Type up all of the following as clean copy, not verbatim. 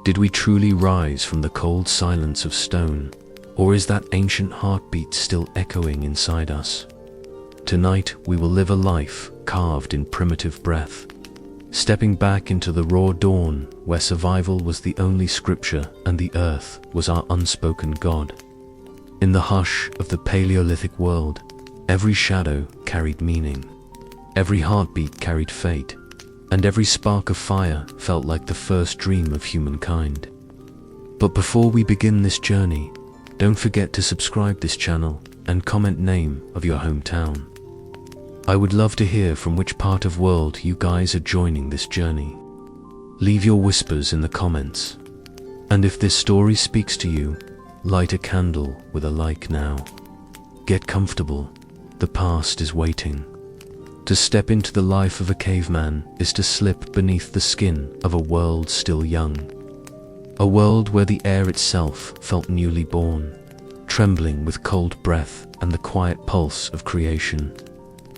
Did we truly rise from the cold silence of stone, or is that ancient heartbeat still echoing inside us? Tonight we will live a life carved in primitive breath, stepping back into the raw dawn where survival was the only scripture and the earth was our unspoken God. In the hush of the Paleolithic world, every shadow carried meaning, every heartbeat carried fate, and every spark of fire felt like the first dream of humankind. But before we begin this journey, don't forget to subscribe this channel and comment name of your hometown. I would love to hear from which part of world you guys are joining this journey. Leave your whispers in the comments. And if this story speaks to you, light a candle with a like now. Get comfortable, the past is waiting. To step into the life of a caveman is to slip beneath the skin of a world still young. A world where the air itself felt newly born, trembling with cold breath and the quiet pulse of creation.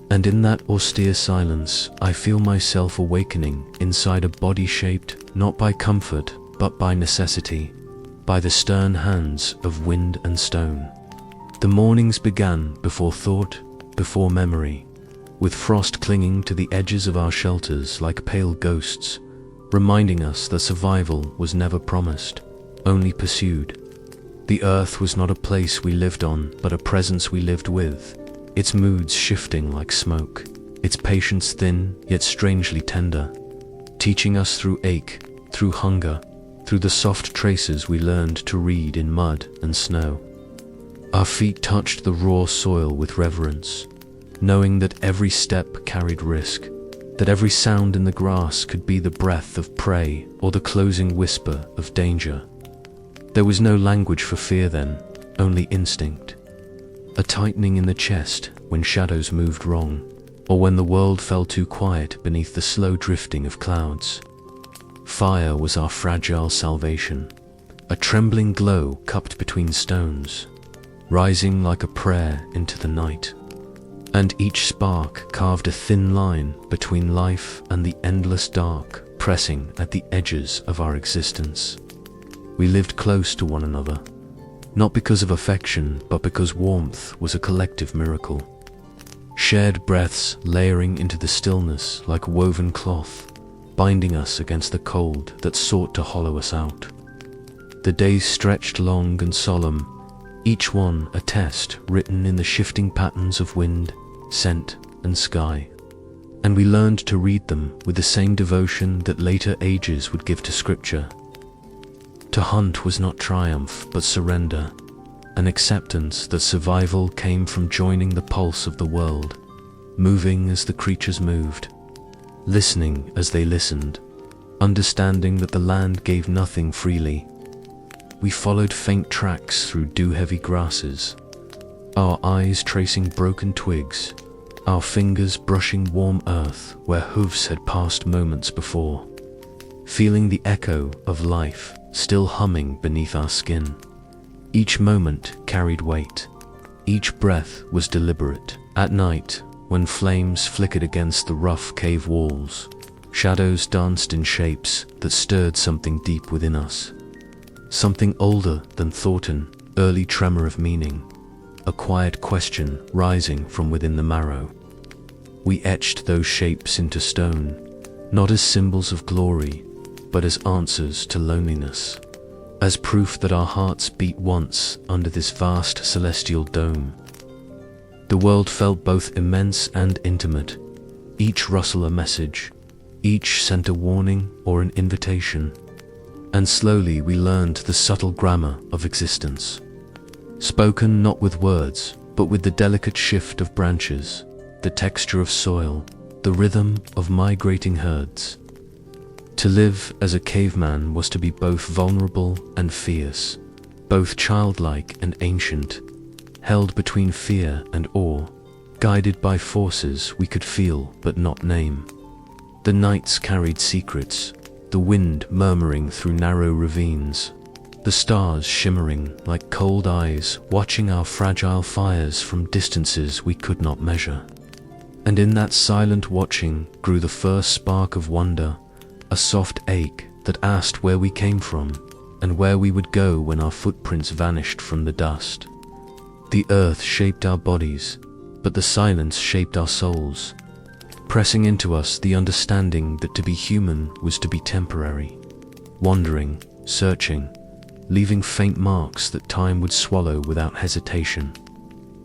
And in that austere silence, I feel myself awakening inside a body shaped not by comfort, but by necessity, by the stern hands of wind and stone. The mornings began before thought, before memory, with frost clinging to the edges of our shelters like pale ghosts, reminding us that survival was never promised, only pursued. The earth was not a place we lived on, but a presence we lived with, its moods shifting like smoke, its patience thin yet strangely tender, teaching us through ache, through hunger, through the soft traces we learned to read in mud and snow. Our feet touched the raw soil with reverence, knowing that every step carried risk, that every sound in the grass could be the breath of prey or the closing whisper of danger. There was no language for fear then, only instinct. A tightening in the chest when shadows moved wrong, or when the world fell too quiet beneath the slow drifting of clouds. Fire was our fragile salvation, a trembling glow cupped between stones, rising like a prayer into the night. And each spark carved a thin line between life and the endless dark pressing at the edges of our existence. We lived close to one another, not because of affection, but because warmth was a collective miracle. Shared breaths layering into the stillness like woven cloth, binding us against the cold that sought to hollow us out. The days stretched long and solemn, each one a test written in the shifting patterns of wind, scent, and sky. And we learned to read them with the same devotion that later ages would give to scripture. To hunt was not triumph, but surrender, an acceptance that survival came from joining the pulse of the world, moving as the creatures moved, listening as they listened, understanding that the land gave nothing freely. We followed faint tracks through dew-heavy grasses, our eyes tracing broken twigs, our fingers brushing warm earth where hooves had passed moments before, feeling the echo of life still humming beneath our skin. Each moment carried weight. Each breath was deliberate. At night, when flames flickered against the rough cave walls, shadows danced in shapes that stirred something deep within us. Something older than thought, an early tremor of meaning, a quiet question rising from within the marrow. We etched those shapes into stone, not as symbols of glory, but as answers to loneliness, as proof that our hearts beat once under this vast celestial dome. The world felt both immense and intimate, each rustle a message, each sent a warning or an invitation, and slowly we learned the subtle grammar of existence, spoken not with words, but with the delicate shift of branches, the texture of soil, the rhythm of migrating herds. To live as a caveman was to be both vulnerable and fierce, both childlike and ancient, held between fear and awe, guided by forces we could feel but not name. The nights carried secrets, the wind murmuring through narrow ravines, the stars shimmering like cold eyes watching our fragile fires from distances we could not measure. And in that silent watching grew the first spark of wonder, a soft ache that asked where we came from and where we would go when our footprints vanished from the dust. The earth shaped our bodies, but the silence shaped our souls, pressing into us the understanding that to be human was to be temporary, wandering, searching, leaving faint marks that time would swallow without hesitation.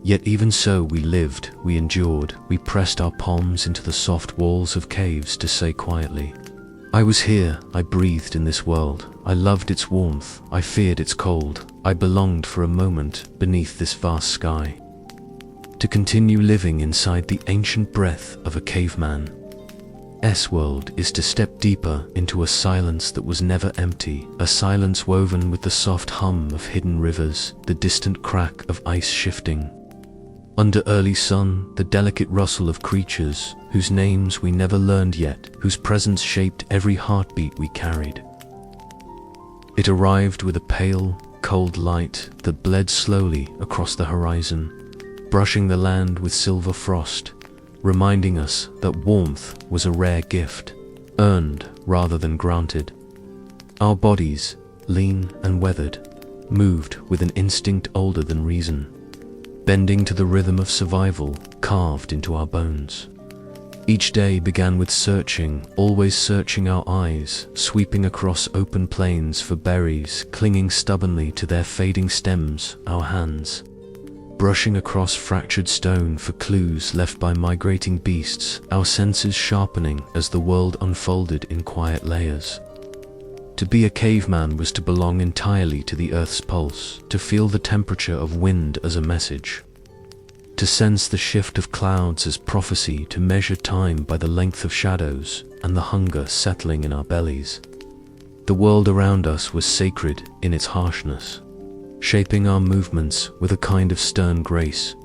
Yet even so we lived, we endured, we pressed our palms into the soft walls of caves to say quietly, I was here, I breathed in this world, I loved its warmth, I feared its cold, I belonged for a moment beneath this vast sky. To continue living inside the ancient breath of a caveman's world is to step deeper into a silence that was never empty, a silence woven with the soft hum of hidden rivers, the distant crack of ice shifting. Under early sun, the delicate rustle of creatures whose names we never learned yet, whose presence shaped every heartbeat we carried. It arrived with a pale, cold light that bled slowly across the horizon, brushing the land with silver frost, reminding us that warmth was a rare gift, earned rather than granted. Our bodies, lean and weathered, moved with an instinct older than reason, bending to the rhythm of survival carved into our bones. Each day began with searching, always searching our eyes, sweeping across open plains for berries, clinging stubbornly to their fading stems, our hands, brushing across fractured stone for clues left by migrating beasts, our senses sharpening as the world unfolded in quiet layers. To be a caveman was to belong entirely to the earth's pulse, to feel the temperature of wind as a message, to sense the shift of clouds as prophecy, to measure time by the length of shadows and the hunger settling in our bellies. The world around us was sacred in its harshness, shaping our movements with a kind of stern grace,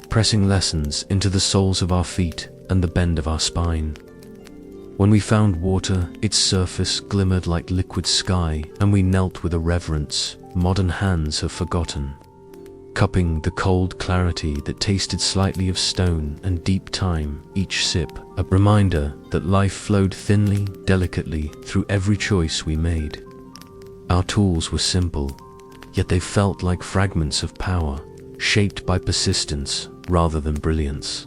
pressing lessons into the soles of our feet and the bend of our spine. When we found water, its surface glimmered like liquid sky, and we knelt with a reverence modern hands have forgotten, cupping the cold clarity that tasted slightly of stone and deep time, each sip a reminder that life flowed thinly, delicately through every choice we made. Our tools were simple, yet they felt like fragments of power, shaped by persistence rather than brilliance,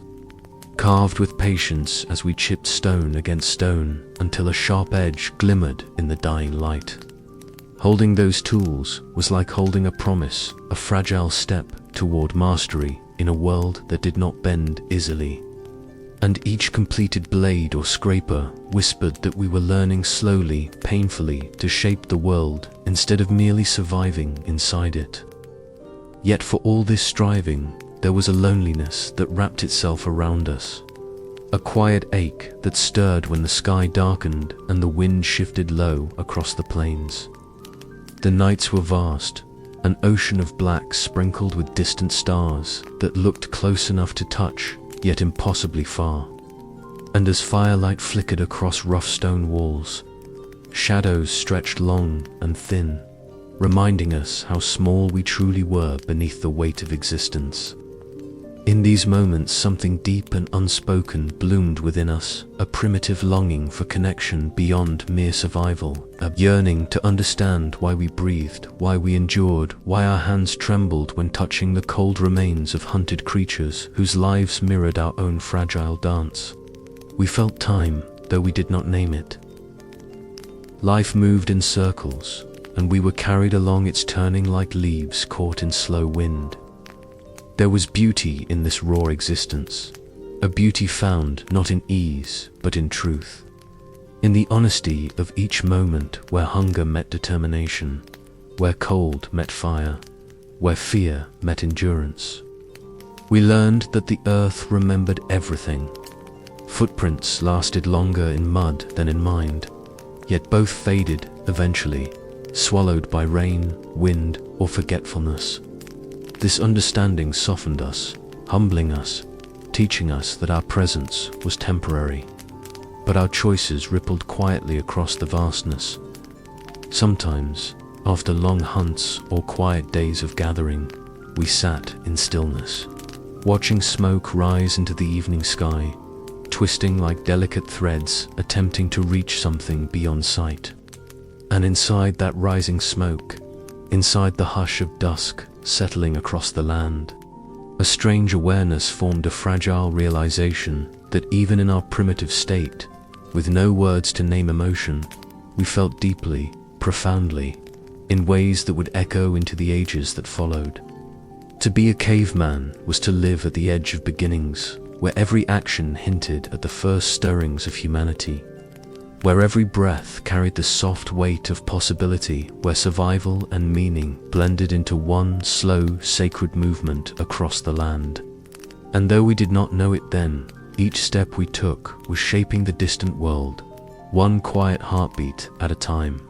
carved with patience as we chipped stone against stone until a sharp edge glimmered in the dying light. Holding those tools was like holding a promise, a fragile step toward mastery in a world that did not bend easily. And each completed blade or scraper whispered that we were learning slowly, painfully, to shape the world instead of merely surviving inside it. Yet for all this striving, there was a loneliness that wrapped itself around us, a quiet ache that stirred when the sky darkened and the wind shifted low across the plains. The nights were vast, an ocean of black sprinkled with distant stars that looked close enough to touch, yet impossibly far. And as firelight flickered across rough stone walls, shadows stretched long and thin, reminding us how small we truly were beneath the weight of existence. In these moments, something deep and unspoken bloomed within us, a primitive longing for connection beyond mere survival, a yearning to understand why we breathed, why we endured, why our hands trembled when touching the cold remains of hunted creatures whose lives mirrored our own fragile dance. We felt time, though we did not name it. Life moved in circles, and we were carried along its turning like leaves caught in slow wind. There was beauty in this raw existence, a beauty found not in ease, but in truth, in the honesty of each moment where hunger met determination, where cold met fire, where fear met endurance. We learned that the earth remembered everything. Footprints lasted longer in mud than in mind, yet both faded eventually, swallowed by rain, wind, or forgetfulness. This understanding softened us, humbling us, teaching us that our presence was temporary, but our choices rippled quietly across the vastness. Sometimes, after long hunts or quiet days of gathering, we sat in stillness, watching smoke rise into the evening sky, twisting like delicate threads, attempting to reach something beyond sight. And inside that rising smoke, inside the hush of dusk settling across the land, a strange awareness formed, a fragile realization that even in our primitive state, with no words to name emotion, we felt deeply, profoundly, in ways that would echo into the ages that followed. To be a caveman was to live at the edge of beginnings, where every action hinted at the first stirrings of humanity, where every breath carried the soft weight of possibility, where survival and meaning blended into one slow, sacred movement across the land. And though we did not know it then, each step we took was shaping the distant world, one quiet heartbeat at a time.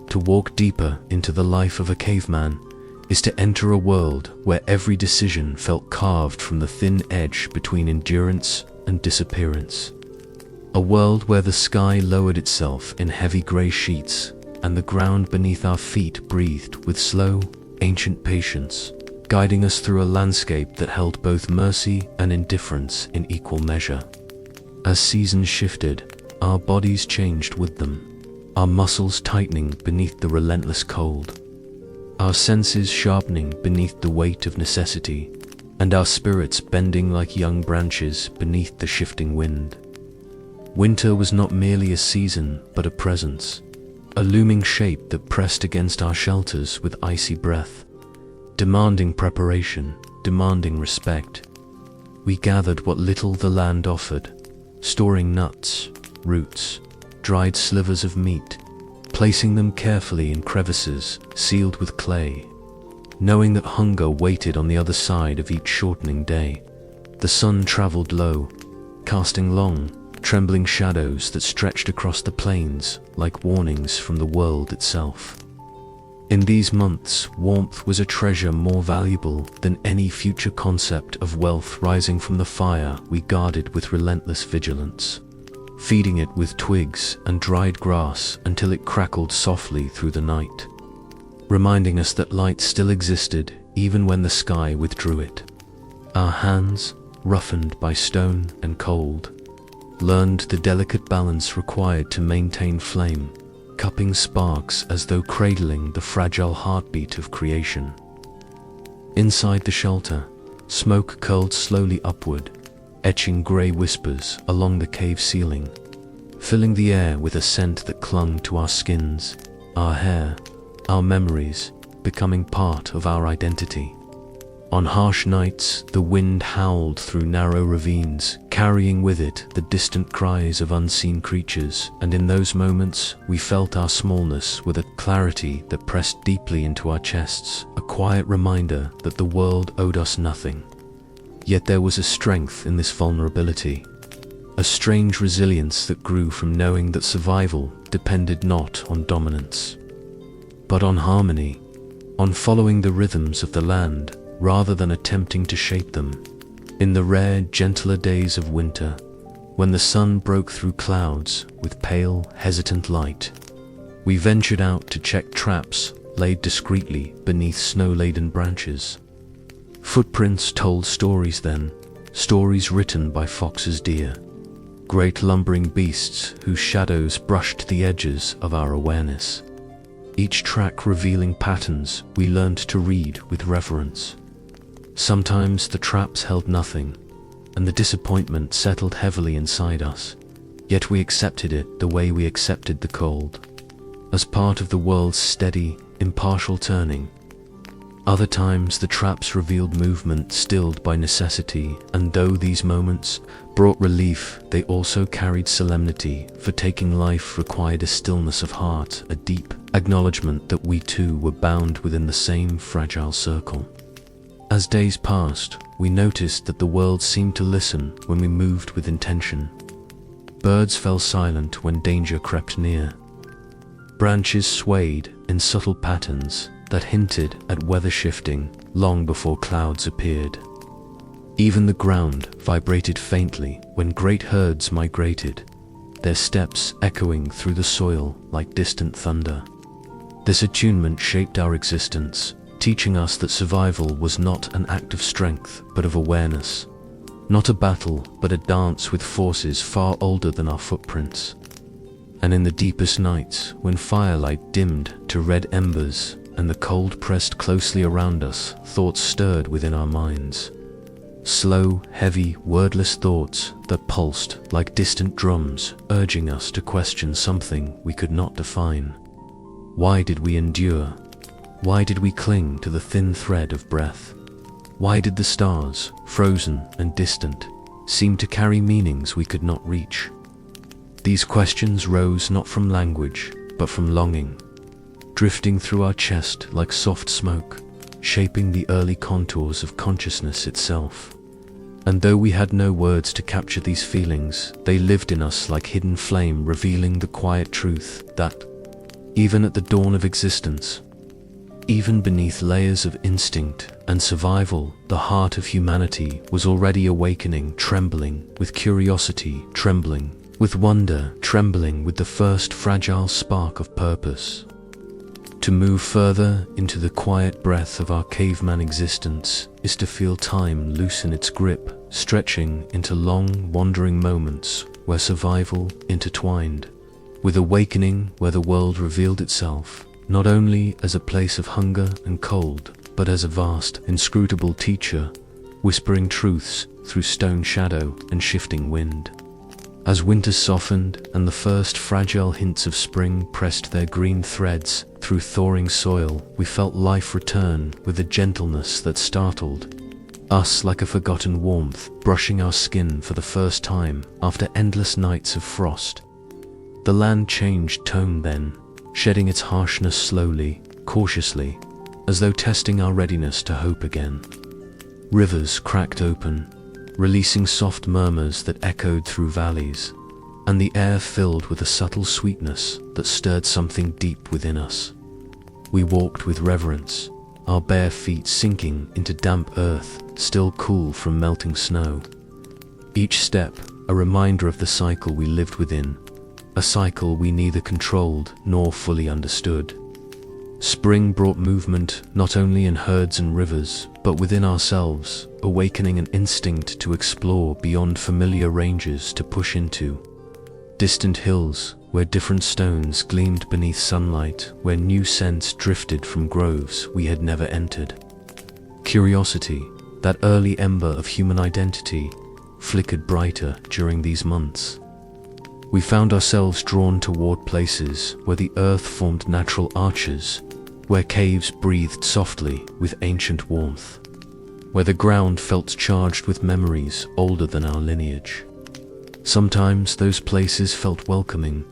To walk deeper into the life of a caveman is to enter a world where every decision felt carved from the thin edge between endurance and disappearance. A world where the sky lowered itself in heavy grey sheets and the ground beneath our feet breathed with slow, ancient patience, guiding us through a landscape that held both mercy and indifference in equal measure. As seasons shifted, our bodies changed with them, our muscles tightening beneath the relentless cold, our senses sharpening beneath the weight of necessity, and our spirits bending like young branches beneath the shifting wind. Winter was not merely a season, but a presence, a looming shape that pressed against our shelters with icy breath, demanding preparation, demanding respect. We gathered what little the land offered, storing nuts, roots, dried slivers of meat, placing them carefully in crevices sealed with clay, knowing that hunger waited on the other side of each shortening day. The sun traveled low, casting long, trembling shadows that stretched across the plains like warnings from the world itself. In these months, warmth was a treasure more valuable than any future concept of wealth rising from the fire we guarded with relentless vigilance, feeding it with twigs and dried grass until it crackled softly through the night, reminding us that light still existed even when the sky withdrew it. Our hands, roughened by stone and cold, learned the delicate balance required to maintain flame, cupping sparks as though cradling the fragile heartbeat of creation. Inside the shelter, smoke curled slowly upward, etching grey whispers along the cave ceiling, filling the air with a scent that clung to our skins, our hair, our memories, becoming part of our identity. On harsh nights, the wind howled through narrow ravines, carrying with it the distant cries of unseen creatures, and in those moments, we felt our smallness with a clarity that pressed deeply into our chests, a quiet reminder that the world owed us nothing. Yet there was a strength in this vulnerability, a strange resilience that grew from knowing that survival depended not on dominance, but on harmony, on following the rhythms of the land, rather than attempting to shape them. In the rare, gentler days of winter, when the sun broke through clouds with pale, hesitant light, we ventured out to check traps laid discreetly beneath snow-laden branches. Footprints told stories then, stories written by foxes, deer, great lumbering beasts whose shadows brushed the edges of our awareness, each track revealing patterns we learned to read with reverence. Sometimes the traps held nothing, and the disappointment settled heavily inside us, yet we accepted it the way we accepted the cold, as part of the world's steady, impartial turning. Other times the traps revealed movement stilled by necessity, and though these moments brought relief, they also carried solemnity, for taking life required a stillness of heart, a deep acknowledgement that we too were bound within the same fragile circle. As days passed, we noticed that the world seemed to listen when we moved with intention. Birds fell silent when danger crept near. Branches swayed in subtle patterns that hinted at weather shifting long before clouds appeared. Even the ground vibrated faintly when great herds migrated, their steps echoing through the soil like distant thunder. This attunement shaped our existence, teaching us that survival was not an act of strength but of awareness, not a battle but a dance with forces far older than our footprints. And in the deepest nights, when firelight dimmed to red embers and the cold pressed closely around us, thoughts stirred within our minds. Slow, heavy, wordless thoughts that pulsed like distant drums, urging us to question something we could not define. Why did we endure? Why did we cling to the thin thread of breath? Why did the stars, frozen and distant, seem to carry meanings we could not reach? These questions rose not from language, but from longing, drifting through our chest like soft smoke, shaping the early contours of consciousness itself. And though we had no words to capture these feelings, they lived in us like hidden flame, revealing the quiet truth that, even at the dawn of existence, even beneath layers of instinct and survival, the heart of humanity was already awakening, trembling with curiosity, trembling with wonder, trembling with the first fragile spark of purpose. To move further into the quiet breath of our caveman existence is to feel time loosen its grip, stretching into long, wandering moments where survival intertwined with awakening, where the world revealed itself not only as a place of hunger and cold, but as a vast, inscrutable teacher, whispering truths through stone shadow and shifting wind. As winter softened and the first fragile hints of spring pressed their green threads through thawing soil, we felt life return with a gentleness that startled us like a forgotten warmth, brushing our skin for the first time after endless nights of frost. The land changed tone then, shedding its harshness slowly, cautiously, as though testing our readiness to hope again. Rivers cracked open, releasing soft murmurs that echoed through valleys, and the air filled with a subtle sweetness that stirred something deep within us. We walked with reverence, our bare feet sinking into damp earth, still cool from melting snow. Each step a reminder of the cycle we lived within, a cycle we neither controlled nor fully understood. Spring brought movement not only in herds and rivers, but within ourselves, awakening an instinct to explore beyond familiar ranges, to push into distant hills where different stones gleamed beneath sunlight, where new scents drifted from groves we had never entered. Curiosity, that early ember of human identity, flickered brighter during these months. We found ourselves drawn toward places where the earth formed natural arches, where caves breathed softly with ancient warmth, where the ground felt charged with memories older than our lineage. Sometimes those places felt welcoming,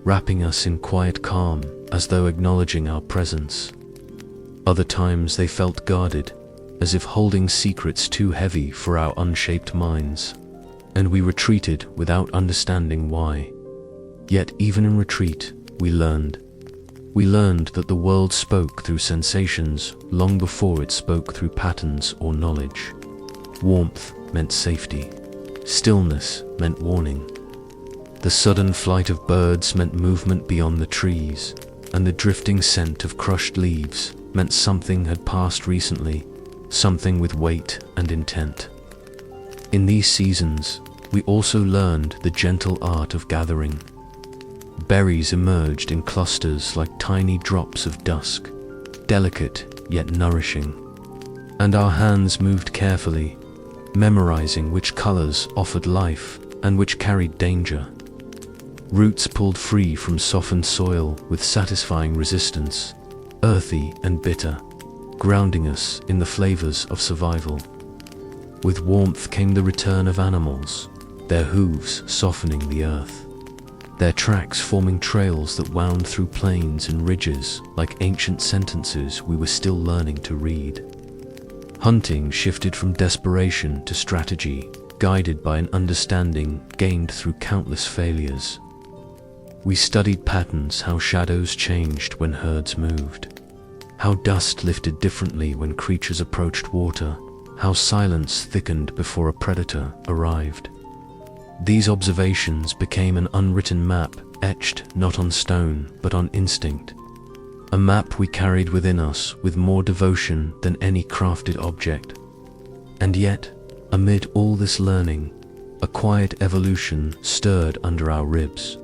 wrapping us in quiet calm as though acknowledging our presence. Other times they felt guarded, as if holding secrets too heavy for our unshaped minds, and we retreated without understanding why. Yet even in retreat, we learned that the world spoke through sensations long before it spoke through patterns or knowledge. Warmth meant safety. Stillness meant warning. The sudden flight of birds meant movement beyond the trees, and the drifting scent of crushed leaves meant something had passed recently, something with weight and intent. In these seasons, we also learned the gentle art of gathering. Berries emerged in clusters like tiny drops of dusk, delicate yet nourishing, and our hands moved carefully, memorizing which colors offered life and which carried danger. Roots pulled free from softened soil with satisfying resistance, earthy and bitter, grounding us in the flavors of survival. With warmth came the return of animals, their hooves softening the earth, their tracks forming trails that wound through plains and ridges like ancient sentences we were still learning to read. Hunting shifted from desperation to strategy, guided by an understanding gained through countless failures. We studied patterns, how shadows changed when herds moved, how dust lifted differently when creatures approached water, how silence thickened before a predator arrived. These observations became an unwritten map, etched not on stone but on instinct, a map we carried within us with more devotion than any crafted object. And yet, amid all this learning, a quiet evolution stirred under our ribs.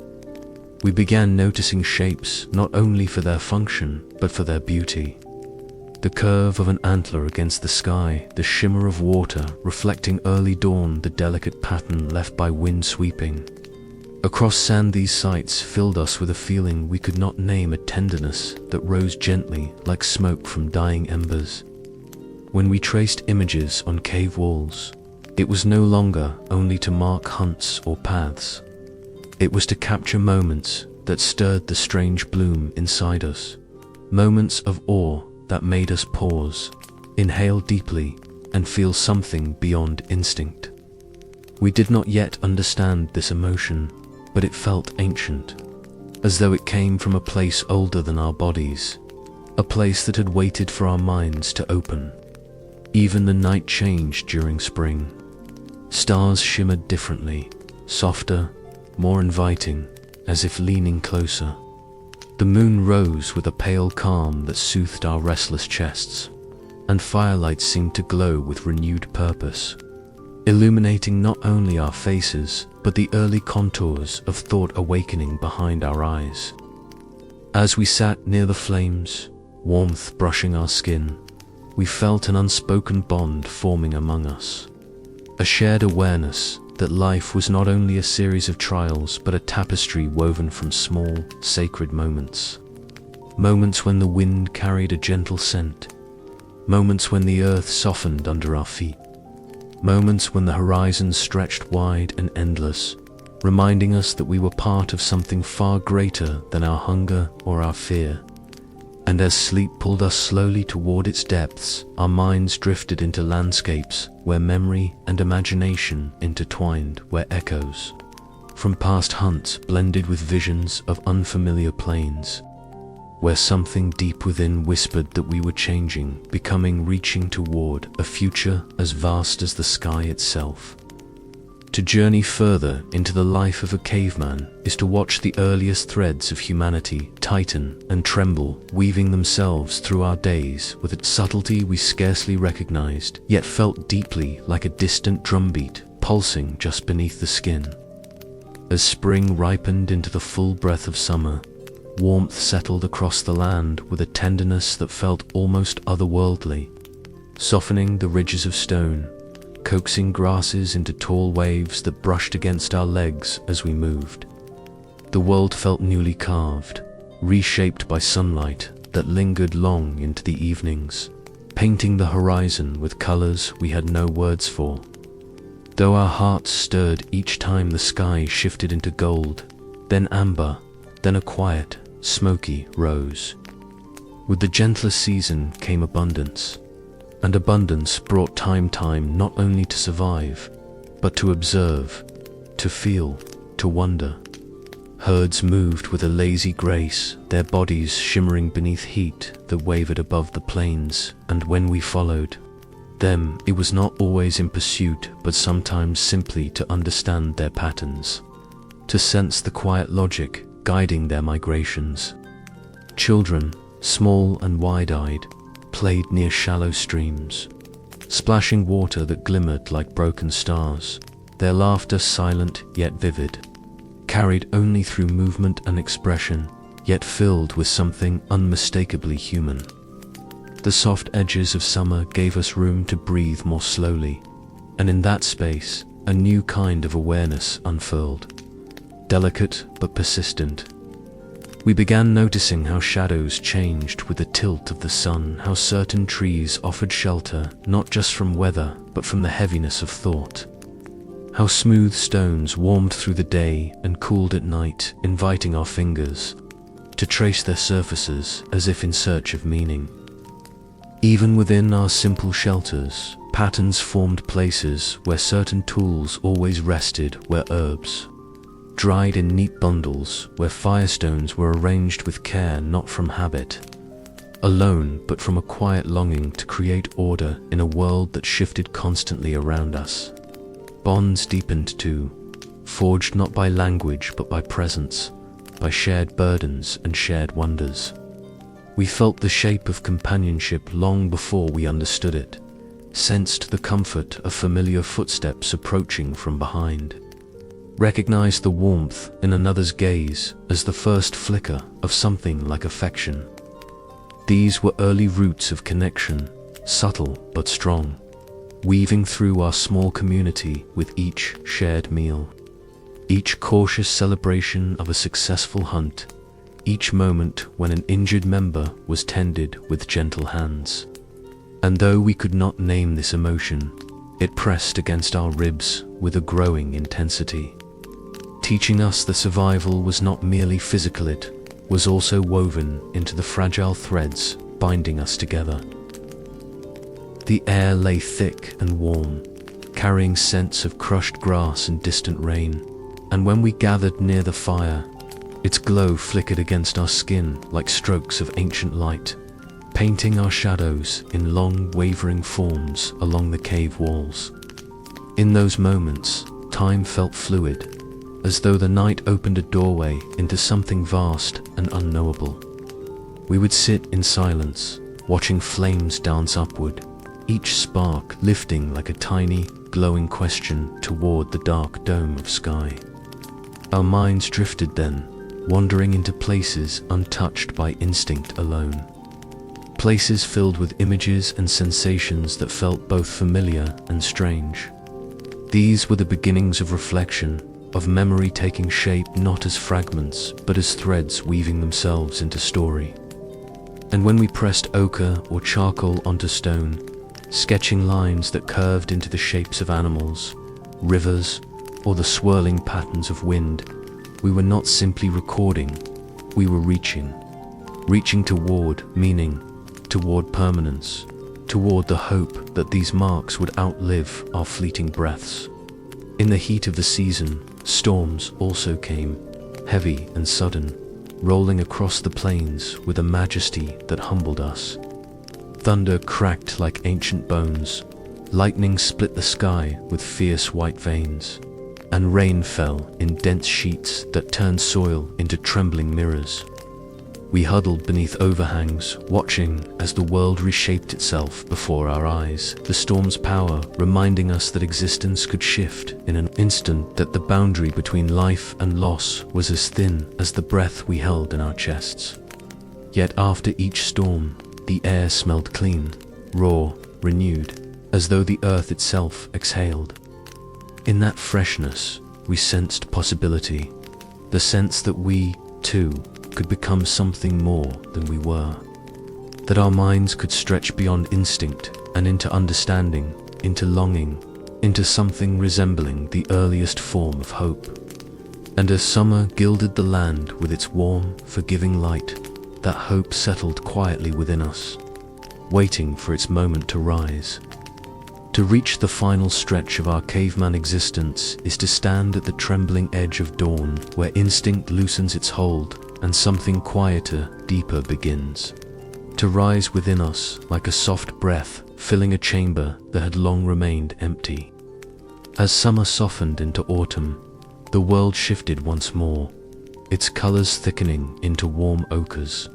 We began noticing shapes not only for their function, but for their beauty. The curve of an antler against the sky, the shimmer of water reflecting early dawn, the delicate pattern left by wind sweeping across sand. These sights filled us with a feeling we could not name, a tenderness that rose gently like smoke from dying embers. When we traced images on cave walls, it was no longer only to mark hunts or paths. It was to capture moments that stirred the strange bloom inside us, moments of awe that made us pause, inhale deeply, and feel something beyond instinct. We did not yet understand this emotion, but it felt ancient, as though it came from a place older than our bodies, a place that had waited for our minds to open. Even the night changed during spring. Stars shimmered differently, softer, more inviting, as if leaning closer. The moon rose with a pale calm that soothed our restless chests, and firelight seemed to glow with renewed purpose, illuminating not only our faces, but the early contours of thought awakening behind our eyes. As we sat near the flames, warmth brushing our skin, we felt an unspoken bond forming among us, a shared awareness that life was not only a series of trials, but a tapestry woven from small, sacred moments. Moments when the wind carried a gentle scent. Moments when the earth softened under our feet. Moments when the horizon stretched wide and endless, reminding us that we were part of something far greater than our hunger or our fear. And as sleep pulled us slowly toward its depths, our minds drifted into landscapes where memory and imagination intertwined, where echoes from past hunts blended with visions of unfamiliar plains, where something deep within whispered that we were changing, becoming, reaching toward a future as vast as the sky itself. To journey further into the life of a caveman is to watch the earliest threads of humanity tighten and tremble, weaving themselves through our days with a subtlety we scarcely recognized, yet felt deeply like a distant drumbeat pulsing just beneath the skin. As spring ripened into the full breath of summer, warmth settled across the land with a tenderness that felt almost otherworldly, softening the ridges of stone, coaxing grasses into tall waves that brushed against our legs as we moved. The world felt newly carved, reshaped by sunlight that lingered long into the evenings, painting the horizon with colors we had no words for. Though our hearts stirred each time the sky shifted into gold, then amber, then a quiet, smoky rose. With the gentler season came abundance, and abundance brought time not only to survive, but to observe, to feel, to wonder. Herds moved with a lazy grace, their bodies shimmering beneath heat that wavered above the plains, and when we followed them, it was not always in pursuit, but sometimes simply to understand their patterns, to sense the quiet logic guiding their migrations. Children, small and wide-eyed, played near shallow streams, splashing water that glimmered like broken stars, their laughter silent yet vivid, carried only through movement and expression, yet filled with something unmistakably human. The soft edges of summer gave us room to breathe more slowly, and in that space, a new kind of awareness unfurled, delicate but persistent. We began noticing how shadows changed with the tilt of the sun, how certain trees offered shelter not just from weather, but from the heaviness of thought. How smooth stones warmed through the day and cooled at night, inviting our fingers to trace their surfaces as if in search of meaning. Even within our simple shelters, patterns formed places where certain tools always rested, where herbs dried in neat bundles, where firestones were arranged with care not from habit alone, but from a quiet longing to create order in a world that shifted constantly around us. Bonds deepened too, forged not by language but by presence, by shared burdens and shared wonders. We felt the shape of companionship long before we understood it, sensed the comfort of familiar footsteps approaching from behind. recognized the warmth in another's gaze as the first flicker of something like affection. These were early roots of connection, subtle but strong, weaving through our small community with each shared meal, each cautious celebration of a successful hunt, each moment when an injured member was tended with gentle hands. And though we could not name this emotion, it pressed against our ribs with a growing intensity, teaching us that survival was not merely physical, it was also woven into the fragile threads binding us together. The air lay thick and warm, carrying scents of crushed grass and distant rain, and when we gathered near the fire, its glow flickered against our skin like strokes of ancient light, painting our shadows in long, wavering forms along the cave walls. In those moments, time felt fluid, as though the night opened a doorway into something vast and unknowable. We would sit in silence, watching flames dance upward, each spark lifting like a tiny, glowing question toward the dark dome of sky. Our minds drifted then, wandering into places untouched by instinct alone. Places filled with images and sensations that felt both familiar and strange. These were the beginnings of reflection, of memory taking shape not as fragments, but as threads weaving themselves into story. And when we pressed ochre or charcoal onto stone, sketching lines that curved into the shapes of animals, rivers, or the swirling patterns of wind, we were not simply recording, we were reaching toward meaning, toward permanence, toward the hope that these marks would outlive our fleeting breaths. In the heat of the season, storms also came, heavy and sudden, rolling across the plains with a majesty that humbled us. Thunder cracked like ancient bones, lightning split the sky with fierce white veins, and rain fell in dense sheets that turned soil into trembling mirrors. We huddled beneath overhangs, watching as the world reshaped itself before our eyes, the storm's power reminding us that existence could shift in an instant, that the boundary between life and loss was as thin as the breath we held in our chests. Yet after each storm, the air smelled clean, raw, renewed, as though the earth itself exhaled. In that freshness, we sensed possibility, the sense that we, too, could become something more than we were, that our minds could stretch beyond instinct and into understanding, into longing, into something resembling the earliest form of hope. And as summer gilded the land with its warm, forgiving light, that hope settled quietly within us, waiting for its moment to rise. To reach the final stretch of our caveman existence is to stand at the trembling edge of dawn, where instinct loosens its hold and something quieter, deeper begins to rise within us like a soft breath, filling a chamber that had long remained empty. As summer softened into autumn, the world shifted once more, its colors thickening into warm ochres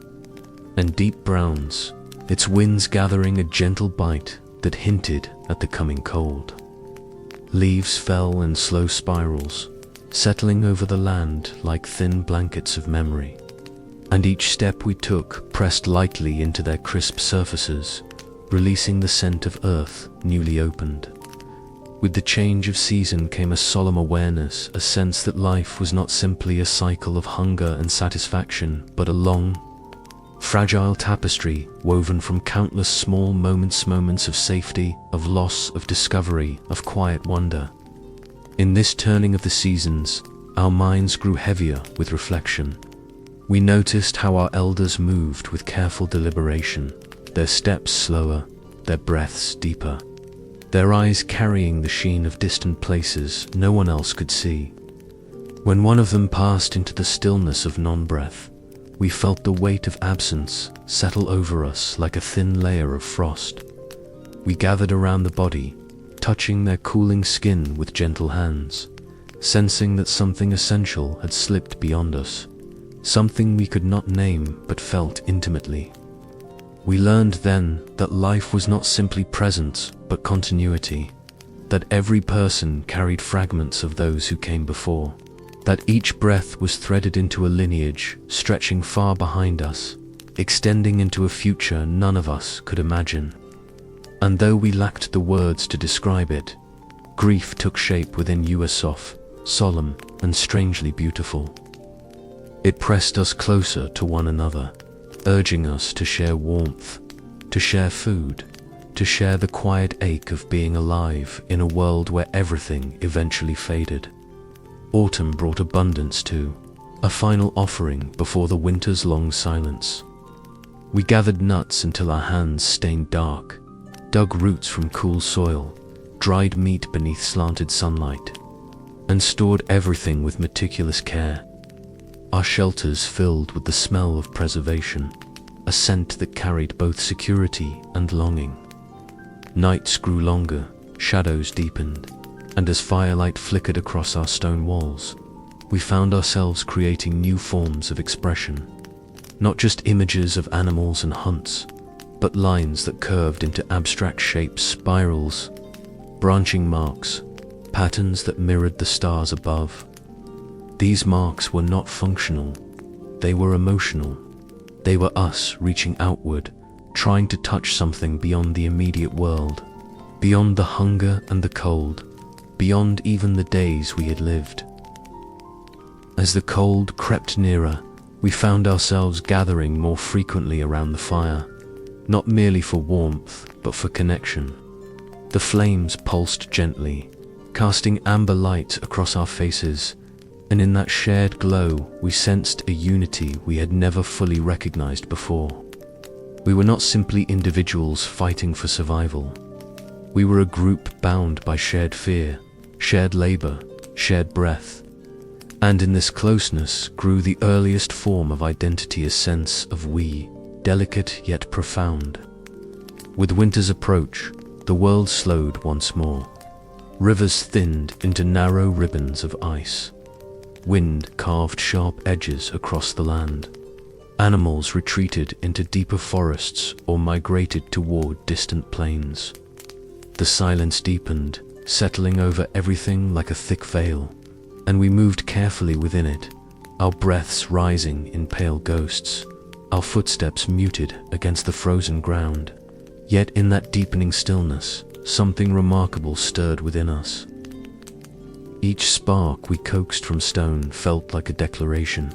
and deep browns, its winds gathering a gentle bite that hinted at the coming cold. Leaves fell in slow spirals, settling over the land like thin blankets of memory, and each step we took pressed lightly into their crisp surfaces, releasing the scent of earth newly opened. With the change of season came a solemn awareness, a sense that life was not simply a cycle of hunger and satisfaction, but a long, fragile tapestry woven from countless small moments of safety, of loss, of discovery, of quiet wonder. In this turning of the seasons, our minds grew heavier with reflection. We noticed how our elders moved with careful deliberation, their steps slower, their breaths deeper, their eyes carrying the sheen of distant places no one else could see. When one of them passed into the stillness of non-breath, we felt the weight of absence settle over us like a thin layer of frost. We gathered around the body, touching their cooling skin with gentle hands, sensing that something essential had slipped beyond us, something we could not name but felt intimately. We learned then that life was not simply presence but continuity, that every person carried fragments of those who came before, that each breath was threaded into a lineage stretching far behind us, extending into a future none of us could imagine. And though we lacked the words to describe it, grief took shape within Yuasuf, solemn and strangely beautiful. It pressed us closer to one another, urging us to share warmth, to share food, to share the quiet ache of being alive in a world where everything eventually faded. Autumn brought abundance too, a final offering before the winter's long silence. We gathered nuts until our hands stained dark, dug roots from cool soil, dried meat beneath slanted sunlight, and stored everything with meticulous care. Our shelters filled with the smell of preservation, a scent that carried both security and longing. Nights grew longer, shadows deepened, and as firelight flickered across our stone walls, we found ourselves creating new forms of expression. Not just images of animals and hunts, but lines that curved into abstract shapes, spirals, branching marks, patterns that mirrored the stars above. These marks were not functional, they were emotional. They were us reaching outward, trying to touch something beyond the immediate world, beyond the hunger and the cold, beyond even the days we had lived. As the cold crept nearer, we found ourselves gathering more frequently around the fire, not merely for warmth, but for connection. The flames pulsed gently, casting amber light across our faces, and in that shared glow we sensed a unity we had never fully recognized before. We were not simply individuals fighting for survival. We were a group bound by shared fear, shared labor, shared breath. And in this closeness grew the earliest form of identity, a sense of we, delicate yet profound. With winter's approach, the world slowed once more. Rivers thinned into narrow ribbons of ice. Wind carved sharp edges across the land. Animals retreated into deeper forests or migrated toward distant plains. The silence deepened, settling over everything like a thick veil, and we moved carefully within it, our breaths rising in pale ghosts, our footsteps muted against the frozen ground. Yet in that deepening stillness, something remarkable stirred within us. Each spark we coaxed from stone felt like a declaration.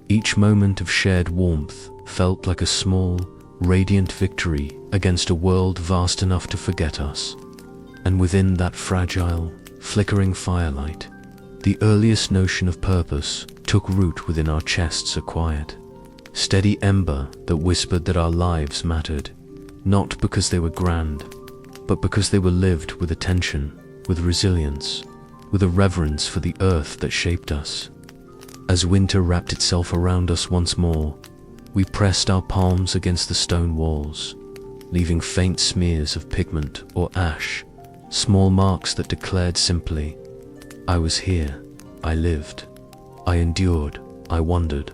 Each moment of shared warmth felt like a small, radiant victory against a world vast enough to forget us. And within that fragile, flickering firelight, the earliest notion of purpose took root within our chests, a quiet, steady ember that whispered that our lives mattered, not because they were grand, but because they were lived with attention, with resilience, with a reverence for the earth that shaped us. As winter wrapped itself around us once more, we pressed our palms against the stone walls, leaving faint smears of pigment or ash, small marks that declared simply, I was here, I lived, I endured, I wondered.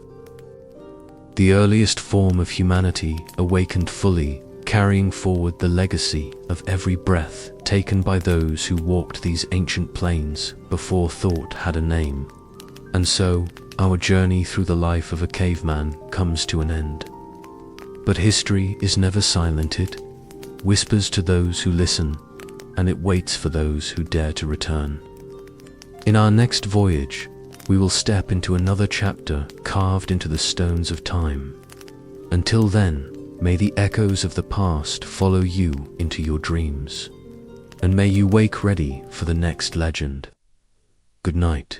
The earliest form of humanity awakened fully, carrying forward the legacy of every breath taken by those who walked these ancient plains before thought had a name. And so, our journey through the life of a caveman comes to an end. But history is never silent. It whispers to those who listen, and it waits for those who dare to return. In our next voyage, we will step into another chapter carved into the stones of time. Until then, may the echoes of the past follow you into your dreams, and may you wake ready for the next legend. Good night.